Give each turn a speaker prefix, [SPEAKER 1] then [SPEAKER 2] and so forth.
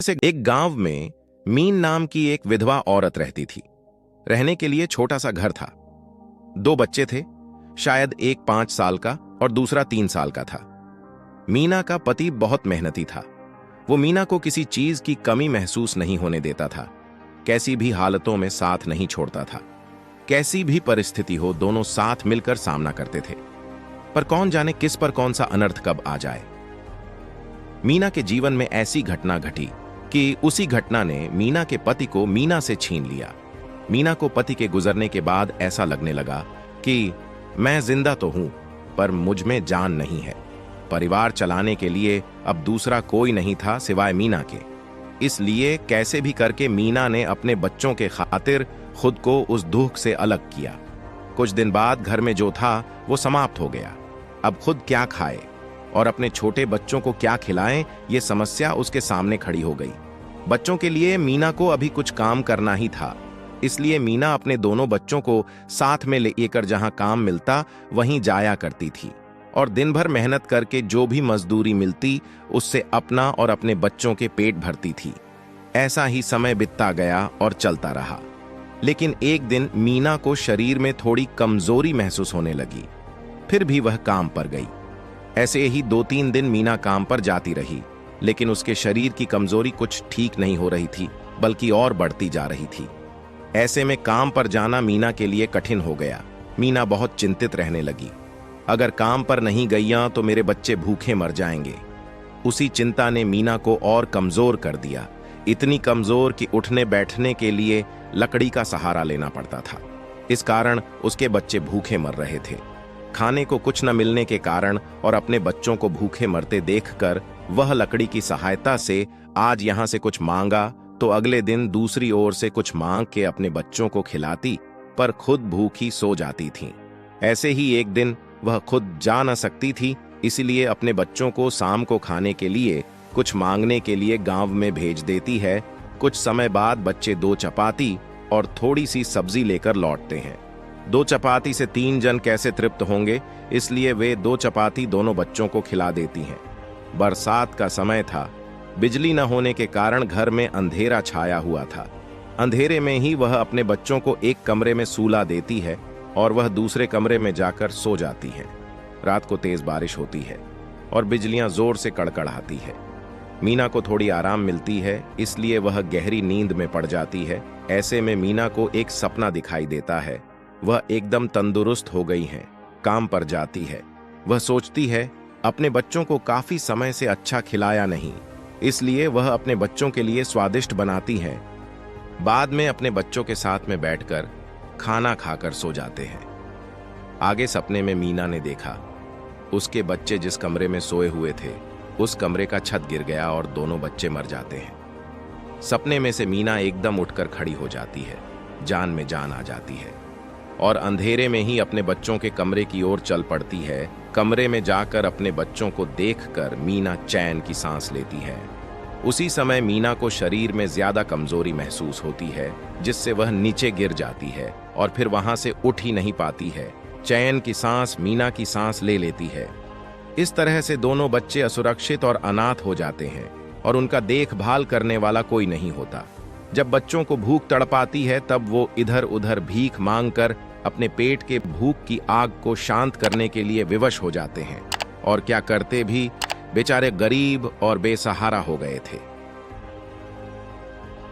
[SPEAKER 1] से एक गांव में मीन नाम की एक विधवा औरत रहती थी। रहने के लिए छोटा सा घर था। 2 बच्चे थे, शायद एक 5 साल का और दूसरा 3 साल का था। मीना का पति बहुत मेहनती था। वो मीना को किसी चीज की कमी महसूस नहीं होने देता था। कैसी भी हालतों में साथ नहीं छोड़ता था। कैसी भी परिस्थिति हो, दोनों साथ मिलकर सामना करते थे। पर कौन जाने किस पर कौन सा अनर्थ कब आ जाए। मीना के जीवन में ऐसी घटना घटी कि उसी घटना ने मीना के पति को मीना से छीन लिया। मीना को पति के गुजरने के बाद ऐसा लगने लगा कि मैं जिंदा तो हूं, पर मुझ में जान नहीं है। परिवार चलाने के लिए अब दूसरा कोई नहीं था सिवाय मीना के। इसलिए कैसे भी करके मीना ने अपने बच्चों के खातिर खुद को उस दुख से अलग किया। कुछ दिन बाद घर में जो था वो समाप्त हो गया। अब खुद क्या खाए और अपने छोटे बच्चों को क्या खिलाएं, ये समस्या उसके सामने खड़ी हो गई। बच्चों के लिए मीना को अभी कुछ काम करना ही था। इसलिए मीना अपने दोनों बच्चों को साथ में लेकर जहां काम मिलता वहीं जाया करती थी और दिन भर मेहनत करके जो भी मजदूरी मिलती उससे अपना और अपने बच्चों के पेट भरती थी। ऐसा ही समय बीतता गया और चलता रहा। लेकिन एक दिन मीना को शरीर में थोड़ी कमजोरी महसूस होने लगी। फिर भी वह काम पर गई। ऐसे ही 2-3 दिन मीना काम पर जाती रही, लेकिन उसके शरीर की कमजोरी कुछ ठीक नहीं हो रही थी, बल्कि और बढ़ती जा रही थी। ऐसे में काम पर जाना मीना के लिए कठिन हो गया। मीना बहुत चिंतित रहने लगी। अगर काम पर नहीं गईं तो मेरे बच्चे भूखे मर जाएंगे। उसी चिंता ने मीना को और कमजोर कर दिया, इतनी कमजोर कि उठने बैठने के लिए लकड़ी का सहारा लेना पड़ता था। इस कारण उसके बच्चे भूखे मर रहे थे। खाने को कुछ न मिलने के कारण और अपने बच्चों को भूखे मरते देखकर वह लकड़ी की सहायता से आज यहां से कुछ मांगा तो अगले दिन दूसरी ओर से कुछ मांग के अपने बच्चों को खिलाती, पर खुद भूखी सो जाती थी। ऐसे ही एक दिन वह खुद जा न सकती थी, इसलिए अपने बच्चों को शाम को खाने के लिए कुछ मांगने के लिए गांव में भेज देती है। कुछ समय बाद बच्चे 2 चपाती और थोड़ी सी सब्जी लेकर लौटते हैं। 2 चपाती से 3 जन कैसे तृप्त होंगे, इसलिए वे 2 चपाती दोनों बच्चों को खिला देती हैं। बरसात का समय था। बिजली न होने के कारण घर में अंधेरा छाया हुआ था। अंधेरे में ही वह अपने बच्चों को एक कमरे में सूला देती है और वह दूसरे कमरे में जाकर सो जाती है। रात को तेज बारिश होती है और बिजलियां जोर से कड़कड़ाती है। मीना को थोड़ी आराम मिलती है, इसलिए वह गहरी नींद में पड़ जाती है। ऐसे में मीना को एक सपना दिखाई देता है। वह एकदम तंदुरुस्त हो गई है, काम पर जाती है। वह सोचती है अपने बच्चों को काफी समय से अच्छा खिलाया नहीं, इसलिए वह अपने बच्चों के लिए स्वादिष्ट बनाती है। बाद में अपने बच्चों के साथ में बैठकर खाना खाकर सो जाते हैं। आगे सपने में मीना ने देखा उसके बच्चे जिस कमरे में सोए हुए थे उस कमरे का छत गिर गया और दोनों बच्चे मर जाते हैं। सपने में से मीना एकदम उठकर खड़ी हो जाती है, जान में जान आ जाती है और अंधेरे में ही अपने बच्चों के कमरे की ओर चल पड़ती है। कमरे में जाकर अपने बच्चों को देखकर मीना चैन की सांस लेती है। उसी समय मीना को शरीर में ज्यादा कमजोरी महसूस होती है, जिससे वह नीचे गिर जाती है और फिर वहां से उठ ही नहीं पाती है। चैन की सांस मीना की सांस ले लेती है। इस तरह से दोनों बच्चे असुरक्षित और अनाथ हो जाते हैं और उनका देखभाल करने वाला कोई नहीं होता। जब बच्चों को भूख तड़पाती है तब वो इधर उधर भीख मांगकर अपने पेट के भूख की आग को शांत करने के लिए विवश हो जाते हैं। और क्या करते भी, बेचारे गरीब और बेसहारा हो गए थे।